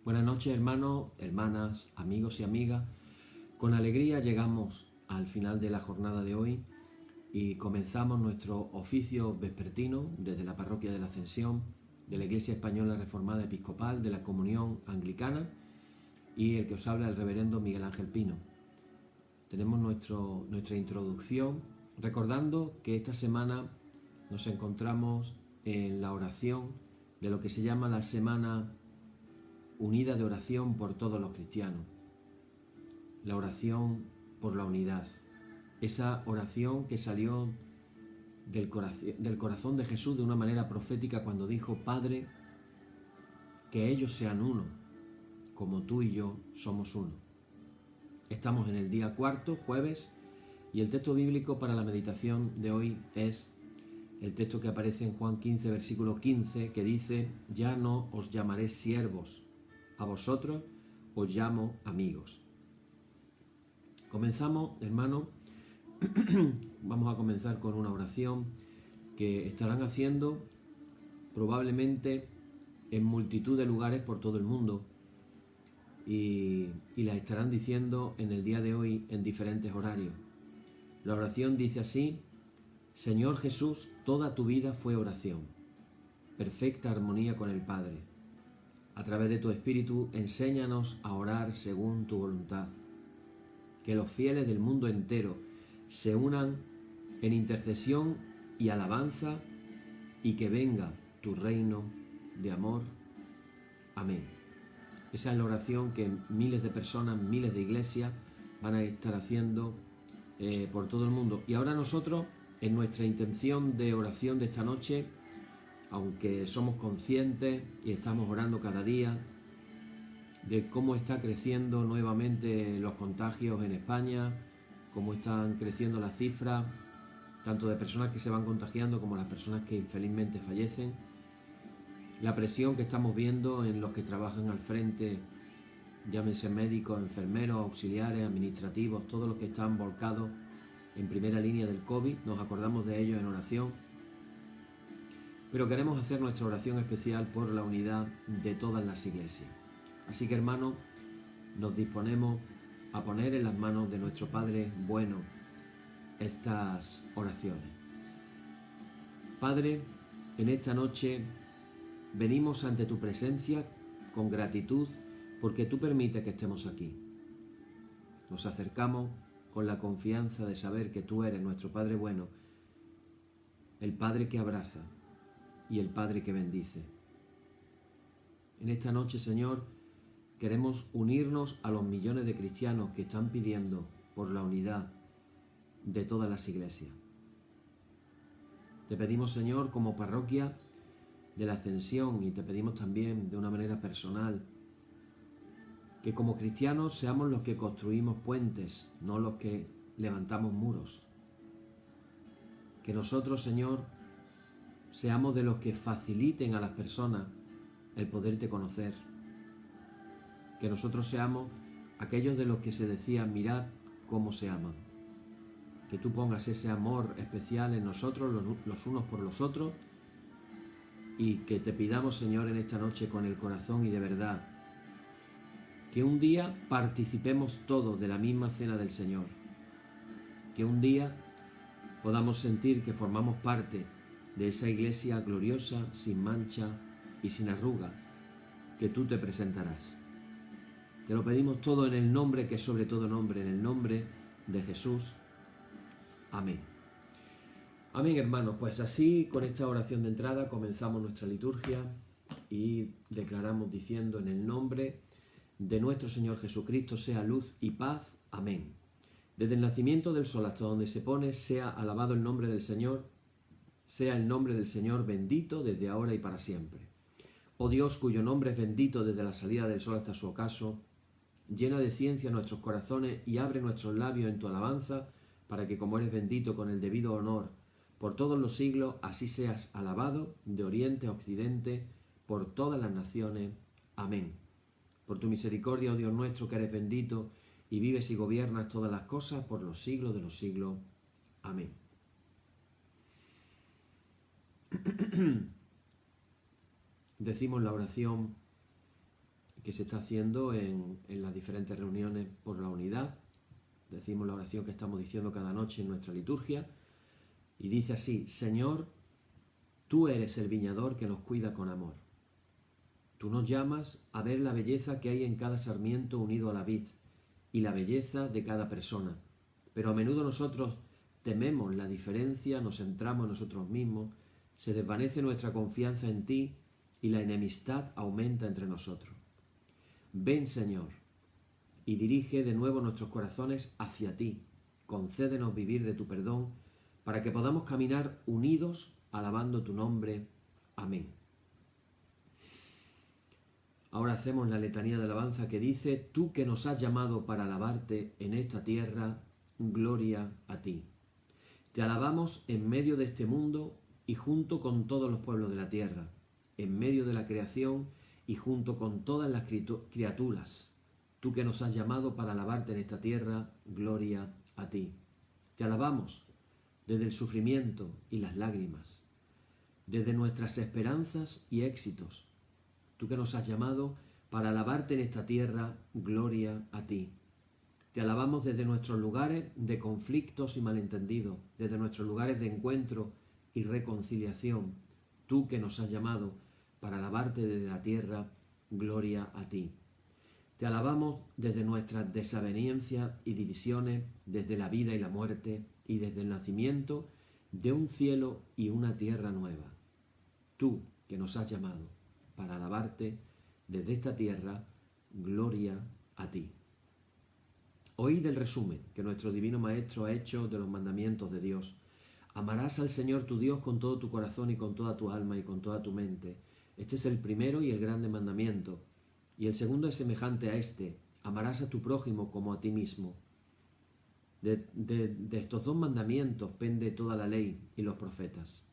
Buenas noches, hermanos, hermanas, amigos y amigas. Con alegría llegamos al final de la jornada de hoy y comenzamos nuestro oficio vespertino desde la Parroquia de la Ascensión de la Iglesia Española Reformada Episcopal de la Comunión Anglicana, y el que os habla el reverendo Miguel Ángel Pino. Tenemos nuestra introducción recordando que esta semana nos encontramos en la oración de lo que se llama la Semana Unida de Oración por todos los cristianos. La oración por la unidad. Esa oración que salió del corazón de Jesús de una manera profética cuando dijo: Padre, que ellos sean uno, como tú y yo somos uno. Estamos en el día cuarto, jueves, y el texto bíblico para la meditación de hoy es el texto que aparece en Juan 15, versículo 15, que dice: Ya no os llamaré siervos, a vosotros os llamo amigos. Comenzamos, hermano. Vamos a comenzar con una oración que estarán haciendo probablemente en multitud de lugares por todo el mundo y la estarán diciendo en el día de hoy en diferentes horarios. La oración dice así: Señor Jesús, toda tu vida fue oración, perfecta armonía con el Padre. A través de tu Espíritu, enséñanos a orar según tu voluntad. Que los fieles del mundo entero se unan en intercesión y alabanza, y que venga tu reino de amor. Amén. Esa es la oración que miles de personas, miles de iglesias van a estar haciendo por todo el mundo. Y ahora nosotros, en nuestra intención de oración de esta noche, aunque somos conscientes y estamos orando cada día de cómo está creciendo nuevamente los contagios en España, cómo están creciendo las cifras, tanto de personas que se van contagiando como las personas que infelizmente fallecen, la presión que estamos viendo en los que trabajan al frente, llámense médicos, enfermeros, auxiliares, administrativos, todos los que están volcados en primera línea del COVID, nos acordamos de ellos en oración. Pero queremos hacer nuestra oración especial por la unidad de todas las iglesias. Así que, hermanos, nos disponemos a poner en las manos de nuestro Padre bueno estas oraciones. Padre, en esta noche venimos ante tu presencia con gratitud porque tú permites que estemos aquí. Nos acercamos con la confianza de saber que tú eres nuestro Padre bueno, el Padre que abraza y el Padre que bendice. En esta noche, Señor, queremos unirnos a los millones de cristianos que están pidiendo por la unidad de todas las iglesias. Te pedimos, Señor, como parroquia de la Ascensión, y te pedimos también de una manera personal, que como cristianos seamos los que construimos puentes, no los que levantamos muros. Que nosotros, Señor, seamos de los que faciliten a las personas el poderte conocer. Que nosotros seamos aquellos de los que se decía: mirad cómo se aman. Que tú pongas ese amor especial en nosotros, los unos por los otros, y que te pidamos, Señor, en esta noche con el corazón y de verdad, que un día participemos todos de la misma cena del Señor. Que un día podamos sentir que formamos parte de esa iglesia gloriosa, sin mancha y sin arruga, que tú te presentarás. Te lo pedimos todo en el nombre que es sobre todo nombre, en el nombre de Jesús. Amén. Amén, hermanos. Pues así, con esta oración de entrada, comenzamos nuestra liturgia y declaramos diciendo: en el nombre de nuestro Señor Jesucristo, sea luz y paz. Amén. Desde el nacimiento del sol hasta donde se pone, sea alabado el nombre del Señor, sea el nombre del Señor bendito desde ahora y para siempre. Oh Dios, cuyo nombre es bendito desde la salida del sol hasta su ocaso, llena de ciencia nuestros corazones y abre nuestros labios en tu alabanza, para que, como eres bendito con el debido honor por todos los siglos, así seas alabado de oriente a occidente por todas las naciones. Amén. Por tu misericordia, oh Dios nuestro, que eres bendito y vives y gobiernas todas las cosas por los siglos de los siglos. Amén. Decimos la oración que se está haciendo en las diferentes reuniones por la unidad. Decimos la oración que estamos diciendo cada noche en nuestra liturgia y dice así: Señor, tú eres el viñador que nos cuida con amor. Tú nos llamas a ver la belleza que hay en cada sarmiento unido a la vid y la belleza de cada persona. Pero a menudo nosotros tememos la diferencia, nos centramos en nosotros mismos, se desvanece nuestra confianza en ti y la enemistad aumenta entre nosotros. Ven, Señor, y dirige de nuevo nuestros corazones hacia ti. Concédenos vivir de tu perdón para que podamos caminar unidos alabando tu nombre. Amén. Ahora hacemos la letanía de alabanza que dice: tú que nos has llamado para alabarte en esta tierra, gloria a ti. Te alabamos en medio de este mundo y junto con todos los pueblos de la tierra, en medio de la creación y junto con todas las criaturas. Tú que nos has llamado para alabarte en esta tierra, gloria a ti. Te alabamos desde el sufrimiento y las lágrimas, desde nuestras esperanzas y éxitos. Tú que nos has llamado para alabarte en esta tierra, gloria a ti. Te alabamos desde nuestros lugares de conflictos y malentendidos, desde nuestros lugares de encuentro y reconciliación. Tú que nos has llamado para alabarte desde la tierra, gloria a ti. Te alabamos desde nuestras desavenencias y divisiones, desde la vida y la muerte y desde el nacimiento de un cielo y una tierra nueva. Tú que nos has llamado para alabarte desde esta tierra, gloria a ti. Oíd el resumen que nuestro Divino Maestro ha hecho de los mandamientos de Dios. Amarás al Señor tu Dios con todo tu corazón y con toda tu alma y con toda tu mente. Este es el primero y el grande mandamiento. Y el segundo es semejante a este: amarás a tu prójimo como a ti mismo. De estos dos mandamientos pende toda la ley y los profetas.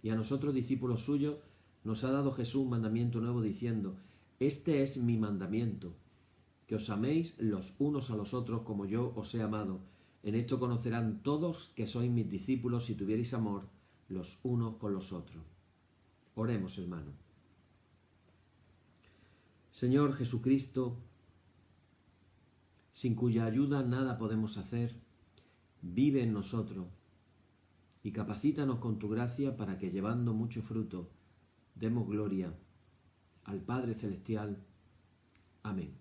Y a nosotros, discípulos suyos, nos ha dado Jesús un mandamiento nuevo diciendo: este es mi mandamiento, que os améis los unos a los otros como yo os he amado. En esto conocerán todos que sois mis discípulos si tuvierais amor los unos con los otros. Oremos, hermanos. Señor Jesucristo, sin cuya ayuda nada podemos hacer, vive en nosotros y capacítanos con tu gracia para que, llevando mucho fruto, demos gloria al Padre Celestial. Amén.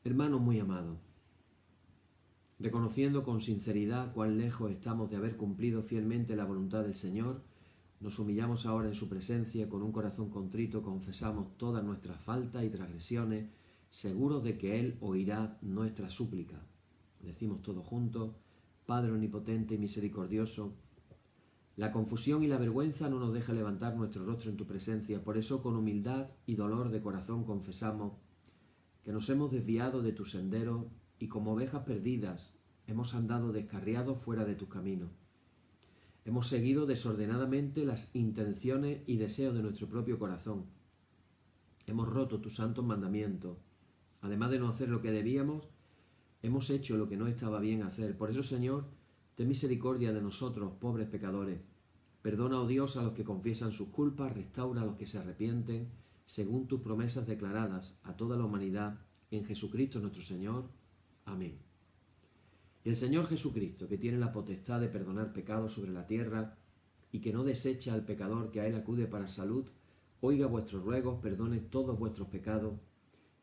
Hermanos muy amados, reconociendo con sinceridad cuán lejos estamos de haber cumplido fielmente la voluntad del Señor, nos humillamos ahora en su presencia. Con un corazón contrito confesamos todas nuestras faltas y transgresiones, seguros de que Él oirá nuestra súplica. Decimos todos juntos: Padre omnipotente y misericordioso, la confusión y la vergüenza no nos deja levantar nuestro rostro en tu presencia. Por eso, con humildad y dolor de corazón, confesamos que nos hemos desviado de tu sendero y, como ovejas perdidas, hemos andado descarriados fuera de tus caminos. Hemos seguido desordenadamente las intenciones y deseos de nuestro propio corazón. Hemos roto tus santos mandamientos. Además de no hacer lo que debíamos, hemos hecho lo que no estaba bien hacer. Por eso, Señor, ten misericordia de nosotros, pobres pecadores. Perdona, oh Dios, a los que confiesan sus culpas, restaura a los que se arrepienten, según tus promesas declaradas a toda la humanidad, en Jesucristo nuestro Señor. Amén. Y el Señor Jesucristo, que tiene la potestad de perdonar pecados sobre la tierra y que no desecha al pecador que a Él acude para salud, oiga vuestros ruegos, perdone todos vuestros pecados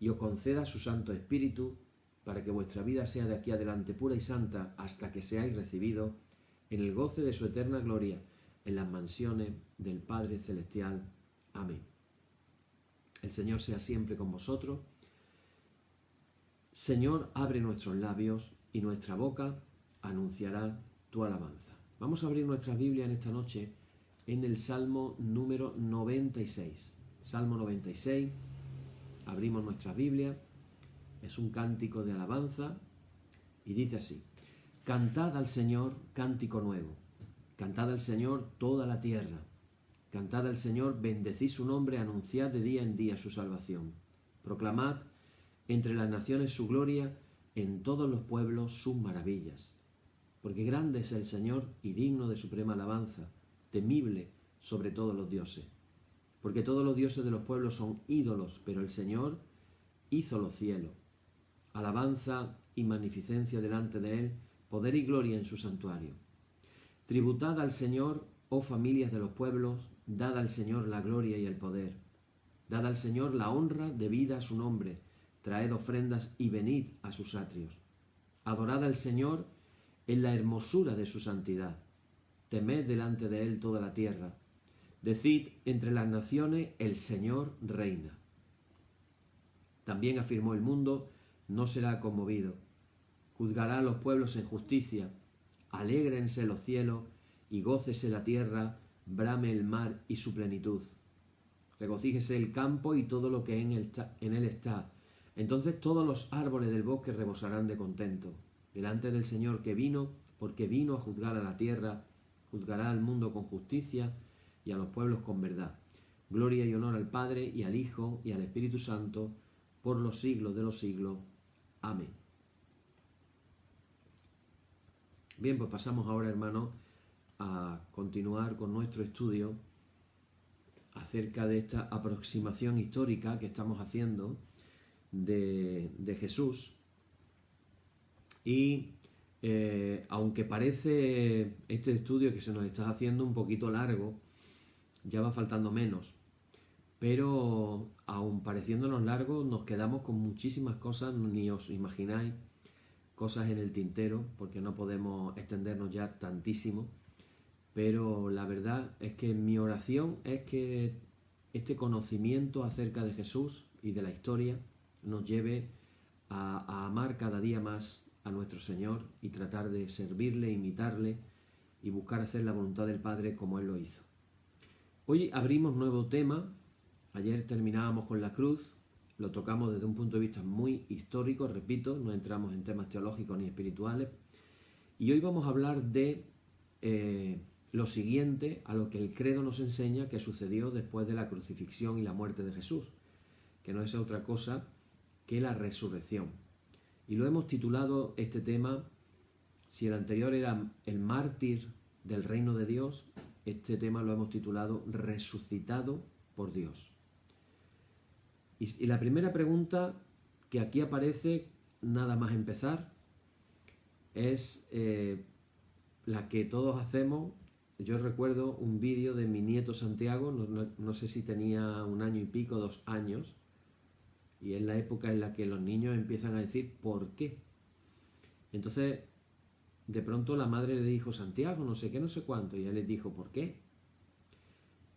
y os conceda su Santo Espíritu, para que vuestra vida sea de aquí adelante pura y santa hasta que seáis recibidos en el goce de su eterna gloria, en las mansiones del Padre Celestial. Amén. El Señor sea siempre con vosotros. Señor, abre nuestros labios y nuestra boca anunciará tu alabanza. Vamos a abrir nuestra Biblia en esta noche en el Salmo número 96. Salmo 96. Abrimos nuestra Biblia. Es un cántico de alabanza y dice así: Cantad al Señor cántico nuevo. Cantad al Señor toda la tierra. Cantad al Señor, bendecid su nombre, anunciad de día en día su salvación. Proclamad entre las naciones su gloria, en todos los pueblos sus maravillas. Porque grande es el Señor y digno de suprema alabanza, temible sobre todos los dioses. porque todos los dioses de los pueblos son ídolos, pero el Señor hizo los cielos. Alabanza y magnificencia delante de Él, poder y gloria en su santuario. Tributad al Señor, oh familias de los pueblos, dad al Señor la gloria y el poder. Dad al Señor la honra debida a su nombre, traed ofrendas y venid a sus atrios. Adorad al Señor en la hermosura de su santidad. Temed delante de Él toda la tierra. Decid entre las naciones, el Señor reina. También afirmó el mundo, no será conmovido. Juzgará a los pueblos en justicia. Alégrense los cielos y gócese la tierra, brame el mar y su plenitud. Regocíjese el campo y todo lo que en él está. Entonces todos los árboles del bosque rebosarán de contento. Delante del Señor que vino, porque vino a juzgar a la tierra, juzgará al mundo con justicia y a los pueblos con verdad. Gloria y honor al Padre y al Hijo y al Espíritu Santo, por los siglos de los siglos. Amén. Bien, pues pasamos ahora, hermanos, a continuar con nuestro estudio acerca de esta aproximación histórica que estamos haciendo de Jesús. Y aunque parece este estudio que se nos está haciendo un poquito largo, ya va faltando menos, pero aun pareciéndonos largo nos quedamos con muchísimas cosas, ni os imagináis, cosas en el tintero, porque no podemos extendernos ya tantísimo, pero la verdad es que mi oración es que este conocimiento acerca de Jesús y de la historia nos lleve a amar cada día más a nuestro Señor y tratar de servirle, imitarle y buscar hacer la voluntad del Padre como Él lo hizo. Hoy abrimos nuevo tema. Ayer terminábamos con la cruz, lo tocamos desde un punto de vista muy histórico, repito, no entramos en temas teológicos ni espirituales. Y hoy vamos a hablar de lo siguiente a lo que el credo nos enseña que sucedió después de la crucifixión y la muerte de Jesús, que no es otra cosa que la resurrección. Y lo hemos titulado este tema, si el anterior era el mártir del reino de Dios, este tema lo hemos titulado resucitado por Dios. Y la primera pregunta que aquí aparece, nada más empezar, es la que todos hacemos. Yo recuerdo un vídeo de mi nieto Santiago, no sé si tenía 1 año y pico, 2 años, y es la época en la que los niños empiezan a decir ¿por qué? Entonces, de pronto la madre le dijo Santiago, no sé qué, no sé cuánto, y él le dijo ¿por qué?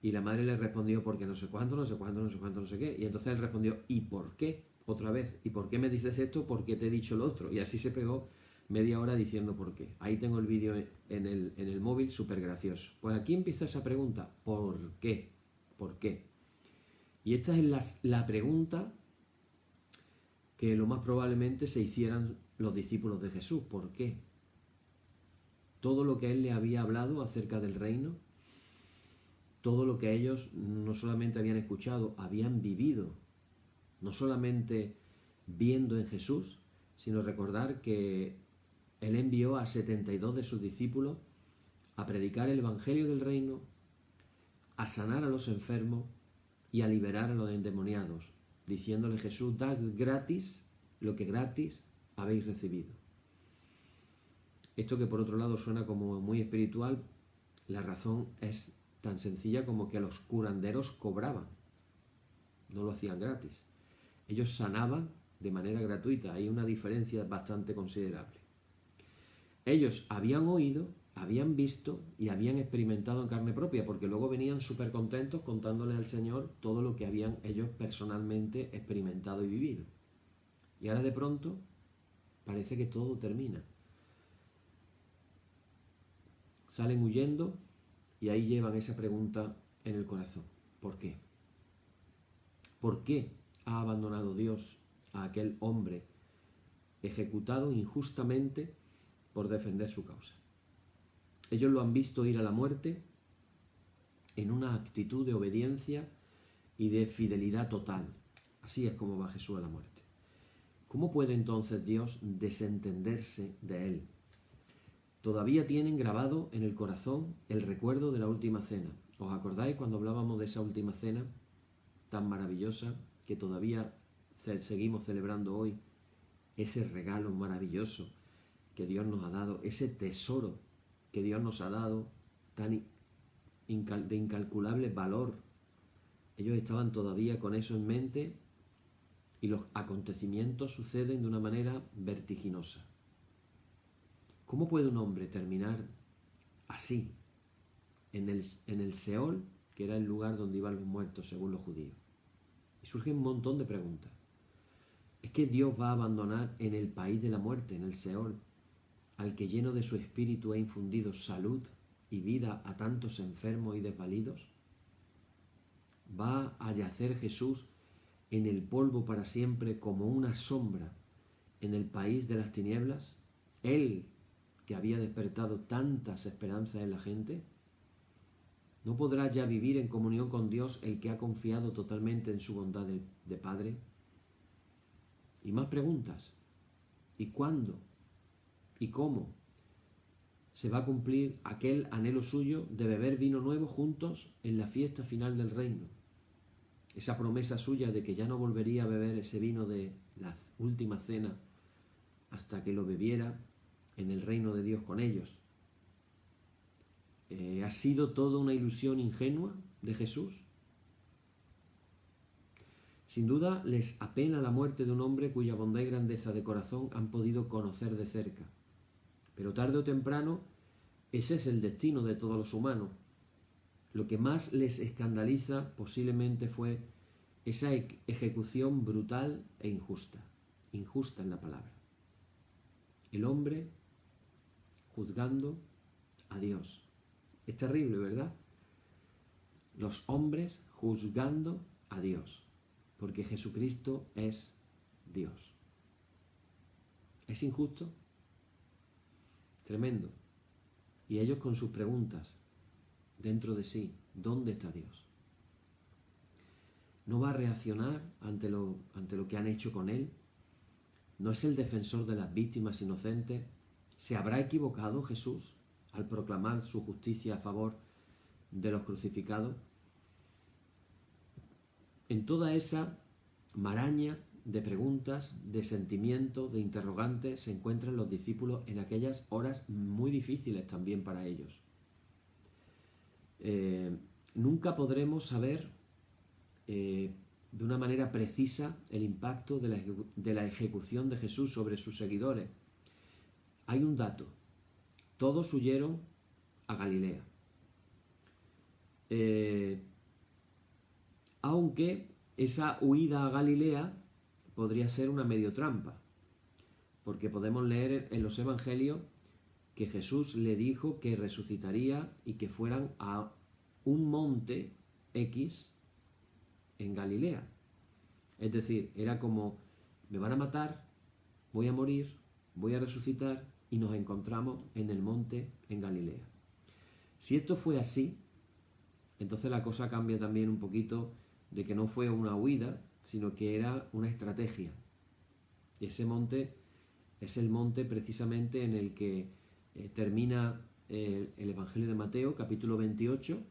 Y la madre le respondió porque no sé cuánto, no sé cuánto, no sé cuánto, no sé qué. Y entonces él respondió ¿y por qué? Otra vez. ¿Y por qué me dices esto? ¿Por qué te he dicho lo otro? Y así se pegó media hora diciendo por qué. Ahí tengo el vídeo en el móvil, súper gracioso. Pues aquí empieza esa pregunta. ¿Por qué? ¿Por qué? Y esta es la pregunta que lo más probablemente se hicieran los discípulos de Jesús. ¿Por qué? Todo lo que él le había hablado acerca del reino, todo lo que ellos no solamente habían escuchado, habían vivido, no solamente viendo en Jesús, sino recordar que Él envió a 72 de sus discípulos a predicar el Evangelio del Reino, a sanar a los enfermos y a liberar a los endemoniados, diciéndole Jesús, dad gratis lo que gratis habéis recibido. Esto que por otro lado suena como muy espiritual, la razón es tan sencilla como que los curanderos cobraban, no lo hacían gratis. Ellos sanaban de manera gratuita, hay una diferencia bastante considerable. Ellos habían oído, habían visto y habían experimentado en carne propia, porque luego venían súper contentos contándole al Señor todo lo que habían ellos personalmente experimentado y vivido. Y ahora de pronto parece que todo termina. Salen huyendo y ahí llevan esa pregunta en el corazón. ¿Por qué? ¿Por qué ha abandonado Dios a aquel hombre ejecutado injustamente por defender su causa? Ellos lo han visto ir a la muerte en una actitud de obediencia y de fidelidad total. Así es como va Jesús a la muerte. ¿Cómo puede entonces Dios desentenderse de él? Todavía tienen grabado en el corazón el recuerdo de la última cena. ¿Os acordáis cuando hablábamos de esa última cena tan maravillosa que todavía seguimos celebrando hoy? Ese regalo maravilloso que Dios nos ha dado, ese tesoro que Dios nos ha dado de incalculable valor. Ellos estaban todavía con eso en mente y los acontecimientos suceden de una manera vertiginosa. ¿Cómo puede un hombre terminar así, en el Seol, que era el lugar donde iban los muertos según los judíos? Y surgen un montón de preguntas. ¿Es que Dios va a abandonar en el país de la muerte, en el Seol, al que lleno de su espíritu ha infundido salud y vida a tantos enfermos y desvalidos? ¿Va a yacer Jesús en el polvo para siempre como una sombra en el país de las tinieblas? Él, que había despertado tantas esperanzas en la gente, ¿no podrá ya vivir en comunión con Dios el que ha confiado totalmente en su bondad de Padre? Y más preguntas. ¿Y cuándo? ¿Y cómo se va a cumplir aquel anhelo suyo de beber vino nuevo juntos en la fiesta final del reino? Esa promesa suya de que ya no volvería a beber ese vino de la última cena hasta que lo bebiera en el reino de Dios con ellos. ¿Ha sido toda una ilusión ingenua de Jesús? Sin duda les apena la muerte de un hombre cuya bondad y grandeza de corazón han podido conocer de cerca. Pero tarde o temprano, ese es el destino de todos los humanos. Lo que más les escandaliza posiblemente fue esa ejecución brutal e injusta. Injusta en la palabra. El hombre juzgando a Dios. Es terrible, ¿verdad? Los hombres juzgando a Dios, porque Jesucristo es Dios. ¿Es injusto? Tremendo. Y ellos con sus preguntas dentro de sí, ¿dónde está Dios? ¿No va a reaccionar ante lo que han hecho con él? ¿No es el defensor de las víctimas inocentes? ¿Se habrá equivocado Jesús al proclamar su justicia a favor de los crucificados? En toda esa maraña de preguntas, de sentimientos, de interrogantes, se encuentran los discípulos en aquellas horas muy difíciles también para ellos. Nunca podremos saber de una manera precisa el impacto de la ejecución de Jesús sobre sus seguidores. Hay un dato: todos huyeron a Galilea. Aunque esa huida a Galilea podría ser una medio trampa, porque podemos leer en los evangelios que Jesús le dijo que resucitaría y que fueran a un monte X en Galilea. Es decir, era como: me van a matar, voy a morir, voy a resucitar y nos encontramos en el monte en Galilea. Si esto fue así, entonces la cosa cambia también un poquito, de que no fue una huida, sino que era una estrategia. Y ese monte es el monte precisamente en el que termina el Evangelio de Mateo, capítulo 28.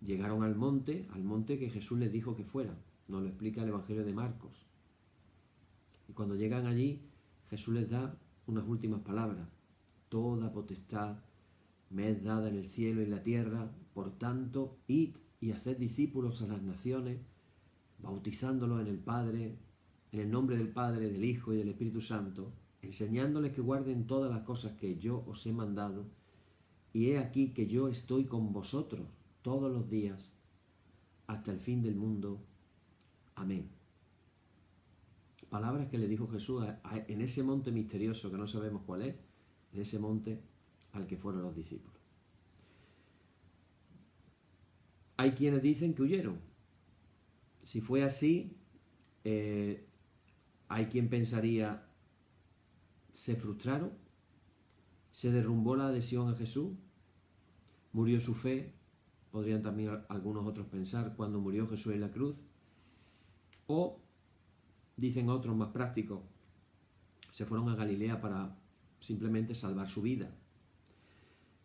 Llegaron al monte que Jesús les dijo que fueran. Nos lo explica el Evangelio de Marcos. Y cuando llegan allí, Jesús les da unas últimas palabras: toda potestad me es dada en el cielo y en la tierra, por tanto, id y haced discípulos a las naciones, bautizándolos en el nombre del Padre, del Hijo y del Espíritu Santo, enseñándoles que guarden todas las cosas que yo os he mandado, y he aquí que yo estoy con vosotros todos los días hasta el fin del mundo. Amén. Palabras que le dijo Jesús en ese monte misterioso que no sabemos cuál es, en ese monte al que fueron los discípulos. Hay quienes dicen que huyeron. Si fue así, hay quien pensaría: ¿se frustraron? ¿Se derrumbó la adhesión a Jesús? ¿Murió su fe? Podrían también algunos otros pensar, cuando murió Jesús en la cruz. O, dicen otros más prácticos, se fueron a Galilea para simplemente salvar su vida.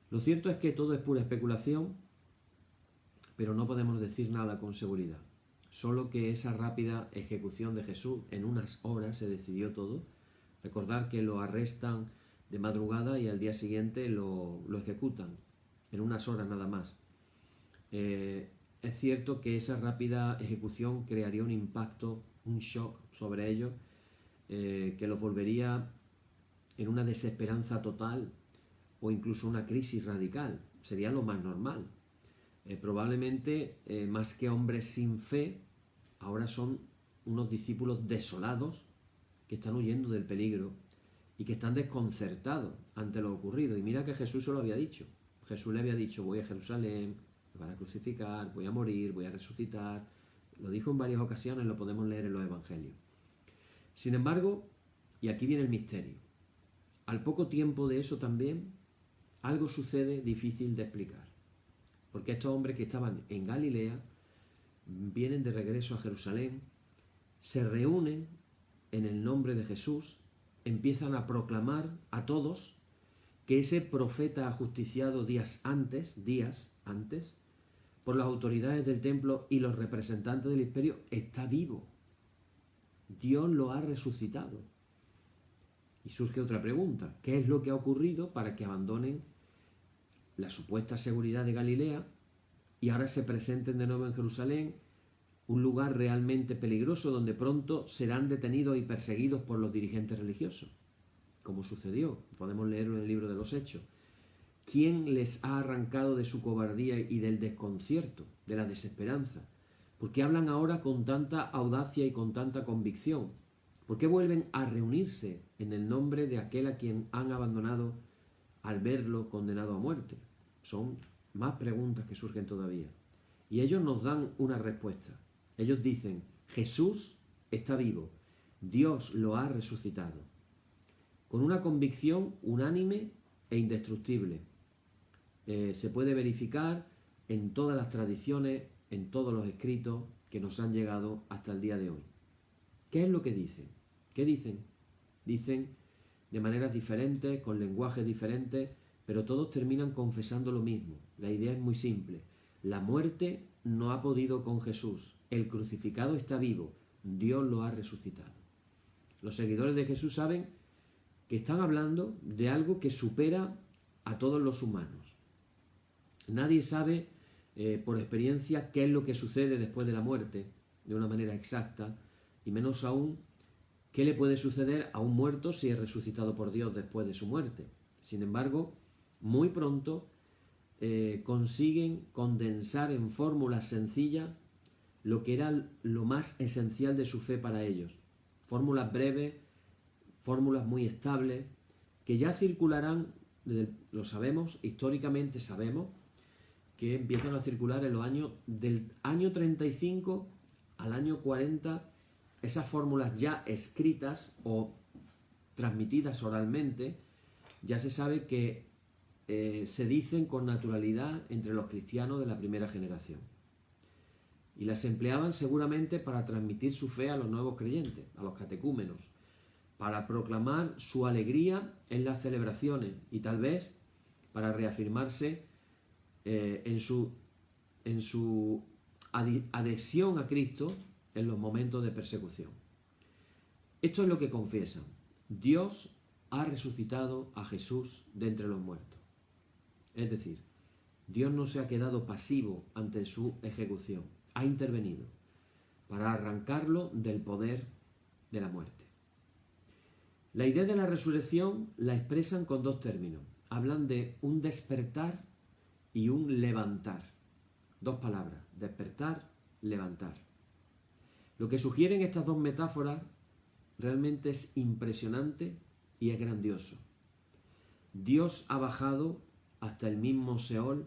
Lo cierto es que todo es pura especulación pero no podemos decir nada con seguridad. Solo que esa rápida ejecución de Jesús, en unas horas se decidió todo. Recordar que lo arrestan de madrugada y al día siguiente lo ejecutan, en unas horas nada más. Es cierto que esa rápida ejecución crearía un impacto, un shock sobre ellos, que los volvería en una desesperanza total o incluso una crisis radical. Sería lo más normal. Probablemente, más que hombres sin fe, ahora son unos discípulos desolados que están huyendo del peligro y que están desconcertados ante lo ocurrido. Y mira que Jesús se lo había dicho. Jesús le había dicho: voy a Jerusalén, me van a crucificar, voy a morir, voy a resucitar. Lo dijo en varias ocasiones, lo podemos leer en los evangelios. Sin embargo, y aquí viene el misterio, al poco tiempo de eso también algo sucede difícil de explicar. Porque estos hombres que estaban en Galilea vienen de regreso a Jerusalén, se reúnen en el nombre de Jesús, empiezan a proclamar a todos que ese profeta ajusticiado días antes, por las autoridades del templo y los representantes del imperio, está vivo. Dios lo ha resucitado. Y surge otra pregunta: ¿qué es lo que ha ocurrido para que abandonen la supuesta seguridad de Galilea y ahora se presenten de nuevo en Jerusalén, un lugar realmente peligroso donde pronto serán detenidos y perseguidos por los dirigentes religiosos? Como sucedió, podemos leerlo en el libro de los Hechos. ¿Quién les ha arrancado de su cobardía y del desconcierto, de la desesperanza? ¿Por qué hablan ahora con tanta audacia y con tanta convicción? ¿Por qué vuelven a reunirse en el nombre de aquel a quien han abandonado al verlo condenado a muerte? Son más preguntas que surgen todavía. Y ellos nos dan una respuesta. Ellos dicen: Jesús está vivo, Dios lo ha resucitado. Con una convicción unánime e indestructible. Se puede verificar en todas las tradiciones, en todos los escritos que nos han llegado hasta el día de hoy. ¿Qué es lo que dicen? ¿Qué dicen? Dicen de maneras diferentes, con lenguajes diferentes, pero todos terminan confesando lo mismo. La idea es muy simple. La muerte no ha podido con Jesús. El crucificado está vivo. Dios lo ha resucitado. Los seguidores de Jesús saben que están hablando de algo que supera a todos los humanos. Nadie sabe por experiencia qué es lo que sucede después de la muerte de una manera exacta, y menos aún qué le puede suceder a un muerto si es resucitado por Dios después de su muerte. Sin embargo, muy pronto consiguen condensar en fórmulas sencillas lo que era lo más esencial de su fe para ellos. Fórmulas breves, fórmulas muy estables, que ya circularán, lo sabemos, históricamente sabemos, que empiezan a circular en los años del año 35 al año 40, esas fórmulas ya escritas o transmitidas oralmente, ya se sabe que se dicen con naturalidad entre los cristianos de la primera generación. Y las empleaban seguramente para transmitir su fe a los nuevos creyentes, a los catecúmenos, para proclamar su alegría en las celebraciones y tal vez para reafirmarse en su adhesión a Cristo en los momentos de persecución. Esto es lo que confiesan: Dios ha resucitado a Jesús de entre los muertos. Es decir, Dios no se ha quedado pasivo ante su ejecución, ha intervenido para arrancarlo del poder de la muerte. La idea de la resurrección la expresan con dos términos. Hablan de un despertar y un levantar. Dos palabras: despertar, levantar. Lo que sugieren estas dos metáforas realmente es impresionante y es grandioso. Dios ha bajado hasta el mismo Seol,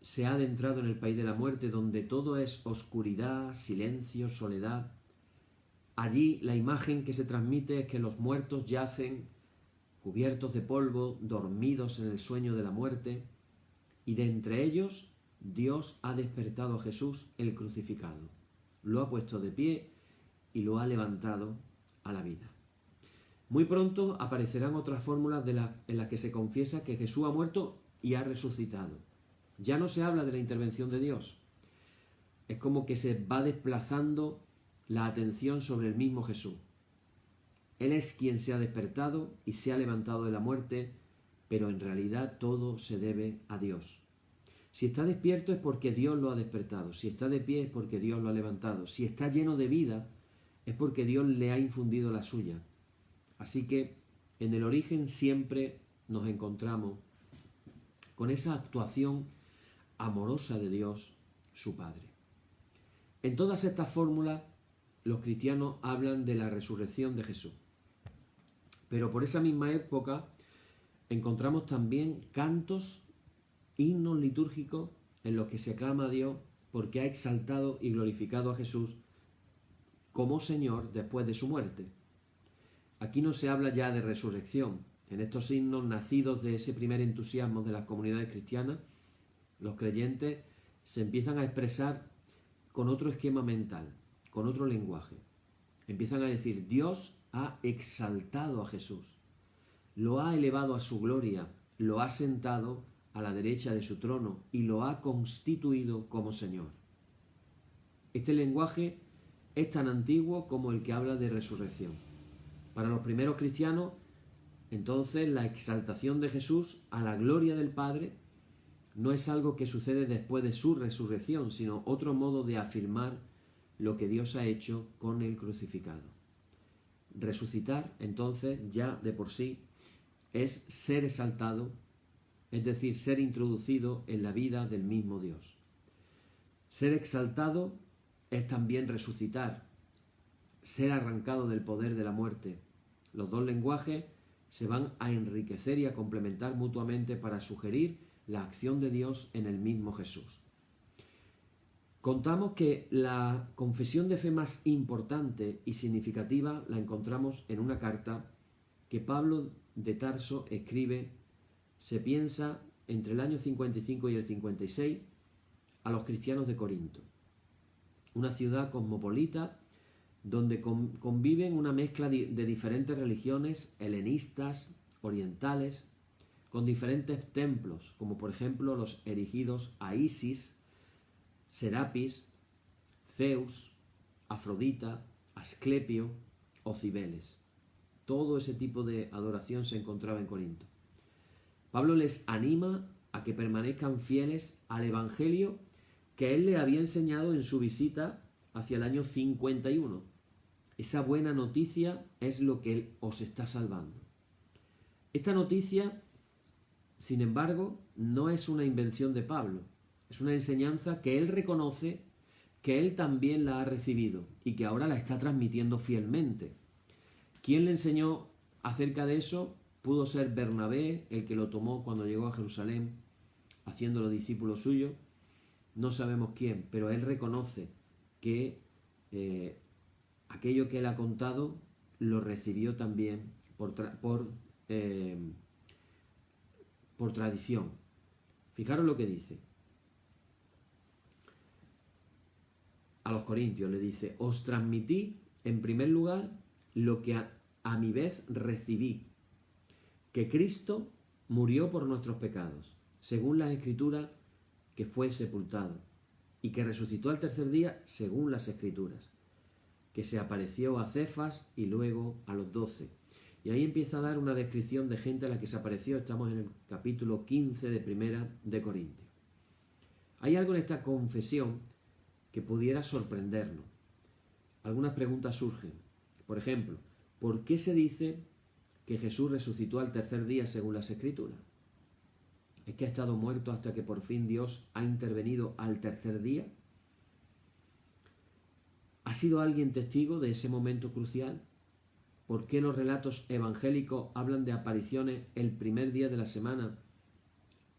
se ha adentrado en el país de la muerte, donde todo es oscuridad, silencio, soledad. Allí la imagen que se transmite es que los muertos yacen cubiertos de polvo, dormidos en el sueño de la muerte, y de entre ellos Dios ha despertado a Jesús, el crucificado. Lo ha puesto de pie y lo ha levantado a la vida. Muy pronto aparecerán otras fórmulas en las que se confiesa que Jesús ha muerto y ha resucitado. Ya no se habla de la intervención de Dios, Es como que se va desplazando la atención sobre el mismo Jesús. Él es quien se ha despertado y se ha levantado de la muerte, pero en realidad todo se debe a Dios. Si está despierto es porque Dios lo ha despertado, si está de pie es porque Dios lo ha levantado, si está lleno de vida es porque Dios le ha infundido la suya. Así que en el origen siempre nos encontramos con esa actuación amorosa de Dios, su Padre. En todas estas fórmulas, los cristianos hablan de la resurrección de Jesús. Pero por esa misma época encontramos también cantos, himnos litúrgicos en los que se aclama a Dios porque ha exaltado y glorificado a Jesús como Señor después de su muerte. Aquí no se habla ya de resurrección. En estos himnos nacidos de ese primer entusiasmo de las comunidades cristianas, los creyentes se empiezan a expresar con otro esquema mental, con otro lenguaje. Empiezan a decir, Dios ha exaltado a Jesús, lo ha elevado a su gloria, lo ha sentado a la derecha de su trono y lo ha constituido como Señor. Este lenguaje es tan antiguo como el que habla de resurrección. Para los primeros cristianos, entonces, la exaltación de Jesús a la gloria del Padre no es algo que sucede después de su resurrección, sino otro modo de afirmar lo que Dios ha hecho con el crucificado. Resucitar, entonces, ya de por sí, es ser exaltado, es decir, ser introducido en la vida del mismo Dios. Ser exaltado es también resucitar, ser arrancado del poder de la muerte. Los dos lenguajes se van a enriquecer y a complementar mutuamente para sugerir la acción de Dios en el mismo Jesús. Contamos que la confesión de fe más importante y significativa la encontramos en una carta que Pablo de Tarso escribe, se piensa, entre el año 55 y el 56, a los cristianos de Corinto, una ciudad cosmopolita donde conviven una mezcla de diferentes religiones helenistas, orientales, con diferentes templos, como por ejemplo los erigidos a Isis, Serapis, Zeus, Afrodita, Asclepio o Cibeles. Todo ese tipo de adoración se encontraba en Corinto. Pablo les anima a que permanezcan fieles al Evangelio que él le había enseñado en su visita hacia el año 51. Esa buena noticia es lo que os está salvando. Esta noticia, sin embargo, no es una invención de Pablo. Es una enseñanza que él reconoce que él también la ha recibido y que ahora la está transmitiendo fielmente. ¿Quién le enseñó acerca de eso? Pudo ser Bernabé, el que lo tomó cuando llegó a Jerusalén, haciéndolo discípulo suyo. No sabemos quién, pero él reconoce que aquello que él ha contado lo recibió también por tradición. Fijaros lo que dice. A los corintios le dice, os transmití en primer lugar lo que a mi vez recibí, que Cristo murió por nuestros pecados, según las Escrituras, que fue sepultado, y que resucitó al tercer día, según las Escrituras, que se apareció a Cefas y luego a los 12. Y ahí empieza a dar una descripción de gente a la que se apareció. Estamos en el capítulo 15 de Primera de Corintios. Hay algo en esta confesión que pudiera sorprendernos. Algunas preguntas surgen. Por ejemplo, ¿por qué se dice que Jesús resucitó al tercer día según las Escrituras? ¿Es que ha estado muerto hasta que por fin Dios ha intervenido al tercer día? ¿Ha sido alguien testigo de ese momento crucial? ¿Por qué los relatos evangélicos hablan de apariciones el primer día de la semana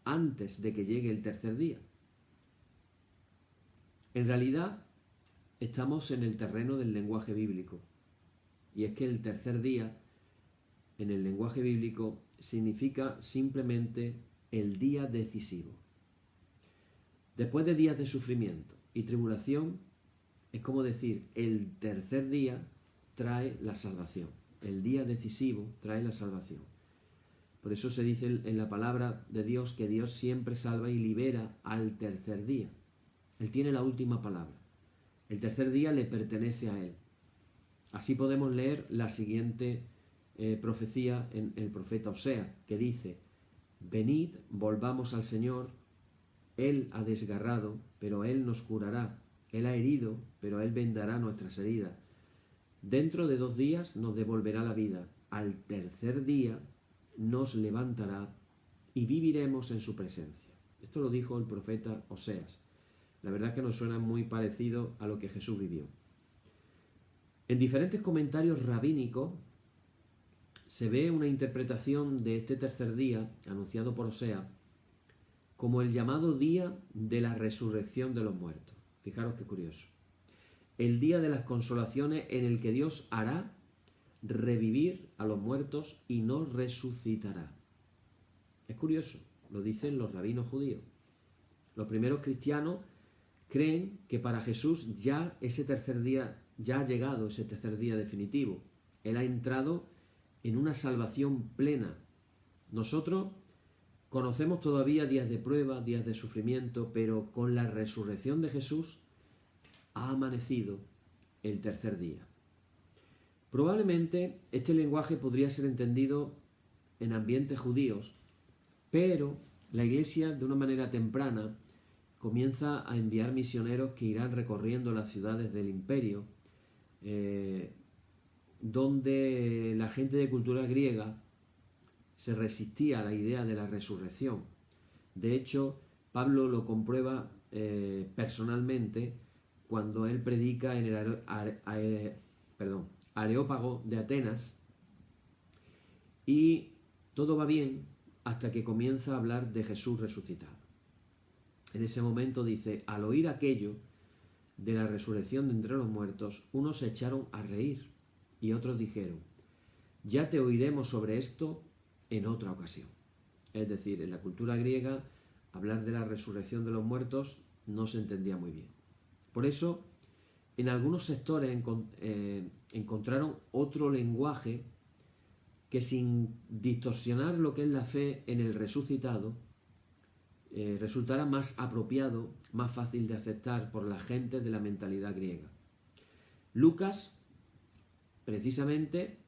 antes de que llegue el tercer día? En realidad, estamos en el terreno del lenguaje bíblico. Y es que el tercer día, en el lenguaje bíblico, significa simplemente el día decisivo. Después de días de sufrimiento y tribulación, es como decir, el tercer día trae la salvación. El día decisivo trae la salvación. Por eso se dice en la palabra de Dios que Dios siempre salva y libera al tercer día. Él tiene la última palabra. El tercer día le pertenece a Él. Así podemos leer la siguiente profecía en el profeta Oseas, que dice: venid, volvamos al Señor, Él ha desgarrado, pero Él nos curará, Él ha herido, pero Él vendará nuestras heridas. Dentro de 2 días nos devolverá la vida, al tercer día nos levantará y viviremos en su presencia. Esto lo dijo el profeta Oseas. La verdad es que nos suena muy parecido a lo que Jesús vivió. En diferentes comentarios rabínicos se ve una interpretación de este tercer día, anunciado por Oseas, como el llamado día de la resurrección de los muertos. Fijaros qué curioso. El día de las consolaciones en el que Dios hará revivir a los muertos y nos resucitará. Es curioso, lo dicen los rabinos judíos. Los primeros cristianos creen que para Jesús ya ese tercer día, ya ha llegado ese tercer día definitivo. Él ha entrado en una salvación plena. Nosotros conocemos todavía días de prueba, días de sufrimiento, pero con la resurrección de Jesús ha amanecido el tercer día. Probablemente este lenguaje podría ser entendido en ambientes judíos, pero la Iglesia, de una manera temprana, comienza a enviar misioneros que irán recorriendo las ciudades del imperio, donde la gente de cultura griega se resistía a la idea de la resurrección. De hecho, Pablo lo comprueba personalmente cuando él predica en el Areópago de Atenas, y todo va bien hasta que comienza a hablar de Jesús resucitado. En ese momento dice: al oír aquello de la resurrección de entre los muertos, unos se echaron a reír y otros dijeron: ya te oiremos sobre esto en otra ocasión. Es decir, en la cultura griega, hablar de la resurrección de los muertos no se entendía muy bien. Por eso, en algunos sectores encontraron otro lenguaje que, sin distorsionar lo que es la fe en el resucitado, resultara más apropiado, más fácil de aceptar por la gente de la mentalidad griega. Lucas, precisamente,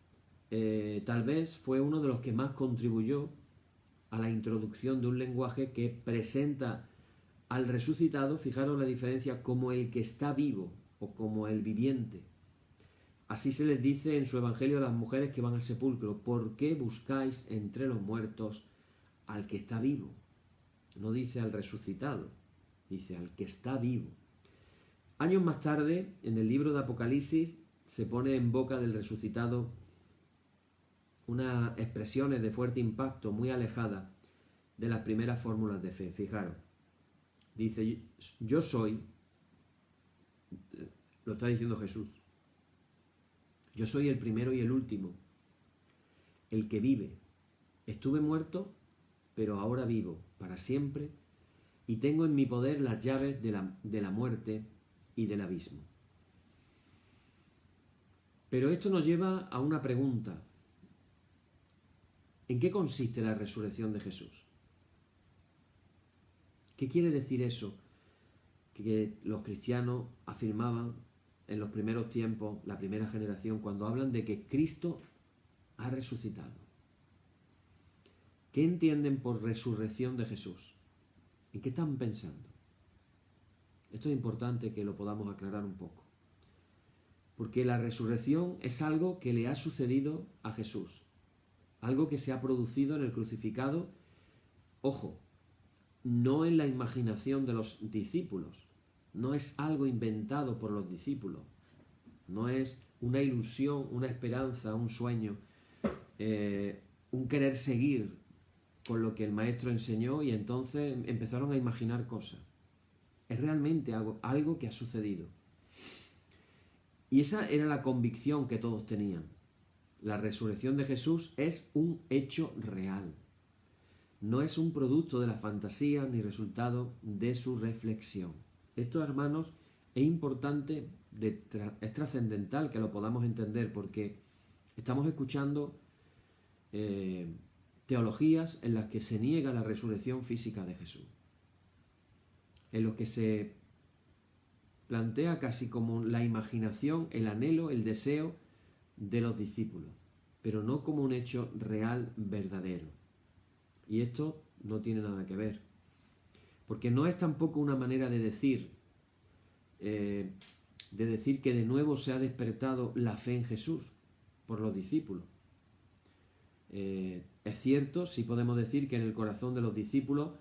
tal vez fue uno de los que más contribuyó a la introducción de un lenguaje que presenta al resucitado, fijaros la diferencia, como el que está vivo o como el viviente. Así se les dice en su evangelio a las mujeres que van al sepulcro: ¿por qué buscáis entre los muertos al que está vivo? No dice al resucitado, dice al que está vivo. Años más tarde, en el libro de Apocalipsis, se pone en boca del resucitado unas expresiones de fuerte impacto muy alejadas de las primeras fórmulas de fe. Fijaros, dice: yo soy, lo está diciendo Jesús, yo soy el primero y el último, el que vive. Estuve muerto, pero ahora vivo para siempre, y tengo en mi poder las llaves de la muerte y del abismo. Pero esto nos lleva a una pregunta: ¿en qué consiste la resurrección de Jesús? ¿Qué quiere decir eso que los cristianos afirmaban en los primeros tiempos, la primera generación, cuando hablan de que Cristo ha resucitado? ¿Qué entienden por resurrección de Jesús? ¿En qué están pensando? Esto es importante que lo podamos aclarar un poco, porque la resurrección es algo que le ha sucedido a Jesús, algo que se ha producido en el crucificado, ojo, no en la imaginación de los discípulos, no es algo inventado por los discípulos, no es una ilusión, una esperanza, un sueño, un querer seguir con lo que el maestro enseñó y entonces empezaron a imaginar cosas. Es realmente algo que ha sucedido. Y esa era la convicción que todos tenían. La resurrección de Jesús es un hecho real. No es un producto de la fantasía ni resultado de su reflexión. Esto, hermanos, es importante, es trascendental que lo podamos entender, porque estamos escuchando teologías en las que se niega la resurrección física de Jesús, en los que se plantea casi como la imaginación, el anhelo, el deseo de los discípulos, pero no como un hecho real, verdadero. Y esto no tiene nada que ver, porque no es tampoco una manera de decir que de nuevo se ha despertado la fe en Jesús por los discípulos. Es cierto, sí podemos decir que en el corazón de los discípulos,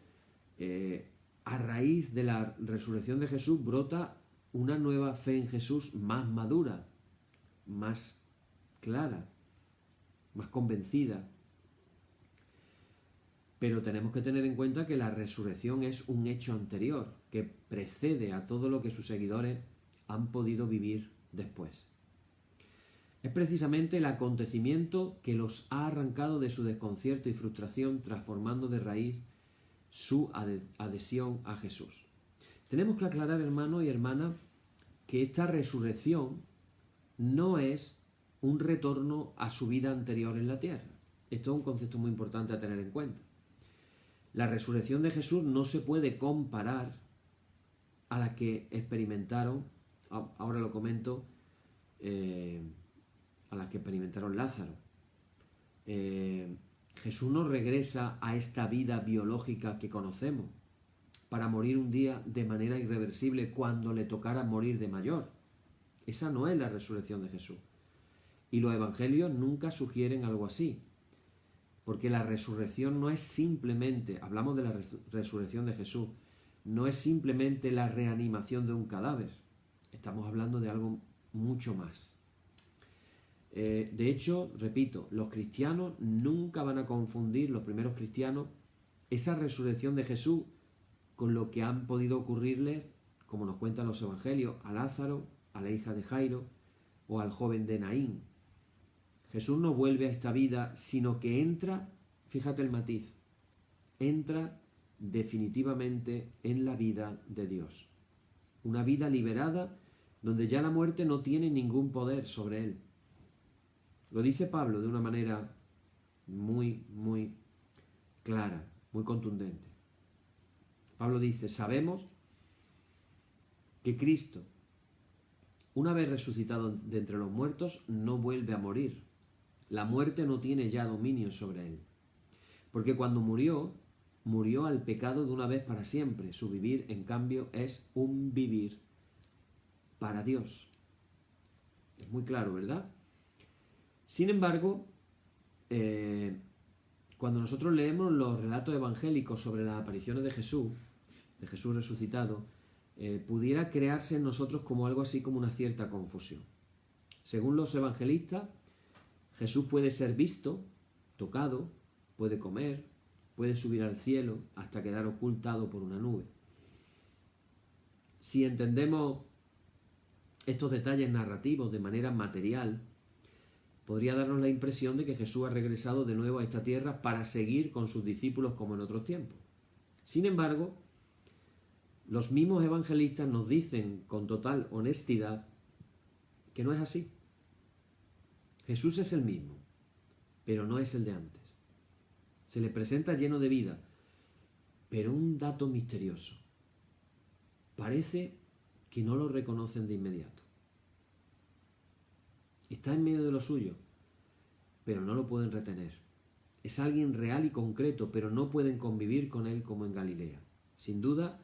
a raíz de la resurrección de Jesús, brota una nueva fe en Jesús más madura, más clara, más convencida. Pero tenemos que tener en cuenta que la resurrección es un hecho anterior, que precede a todo lo que sus seguidores han podido vivir después. Es precisamente el acontecimiento que los ha arrancado de su desconcierto y frustración, transformando de raíz su adhesión a Jesús. Tenemos que aclarar, hermanos y hermanas, que esta resurrección no es un retorno a su vida anterior en la tierra. Esto es un concepto muy importante a tener en cuenta. La resurrección de Jesús no se puede comparar a la que experimentaron, ahora lo comento, a la que experimentaron Lázaro. Jesús no regresa a esta vida biológica que conocemos para morir un día de manera irreversible cuando le tocara morir de mayor. Esa no es la resurrección de Jesús. Y los evangelios nunca sugieren algo así. Porque la resurrección no es simplemente, hablamos de la resurrección de Jesús, no es simplemente la reanimación de un cadáver. Estamos hablando de algo mucho más. De hecho, repito, los cristianos nunca van a confundir, los primeros cristianos, esa resurrección de Jesús con lo que han podido ocurrirles, como nos cuentan los evangelios, a Lázaro, a la hija de Jairo o al joven de Naín. Jesús no vuelve a esta vida, sino que entra, fíjate el matiz, entra definitivamente en la vida de Dios. Una vida liberada donde ya la muerte no tiene ningún poder sobre él. Lo dice Pablo de una manera muy, muy clara, muy contundente. Pablo dice, sabemos que Cristo, una vez resucitado de entre los muertos, no vuelve a morir. La muerte no tiene ya dominio sobre él. Porque cuando murió, murió al pecado de una vez para siempre. Su vivir, en cambio, es un vivir para Dios. Es muy claro, ¿verdad? Sin embargo, cuando nosotros leemos los relatos evangélicos sobre las apariciones de Jesús resucitado, pudiera crearse en nosotros como algo así como una cierta confusión. Según los evangelistas, Jesús puede ser visto, tocado, puede comer, puede subir al cielo hasta quedar ocultado por una nube. Si entendemos estos detalles narrativos de manera material, podría darnos la impresión de que Jesús ha regresado de nuevo a esta tierra para seguir con sus discípulos como en otros tiempos. Sin embargo, los mismos evangelistas nos dicen con total honestidad que no es así. Jesús es el mismo, pero no es el de antes. Se le presenta lleno de vida, pero un dato misterioso. Parece que no lo reconocen de inmediato. Está en medio de lo suyo, pero no lo pueden retener. Es alguien real y concreto, pero no pueden convivir con él como en Galilea. Sin duda,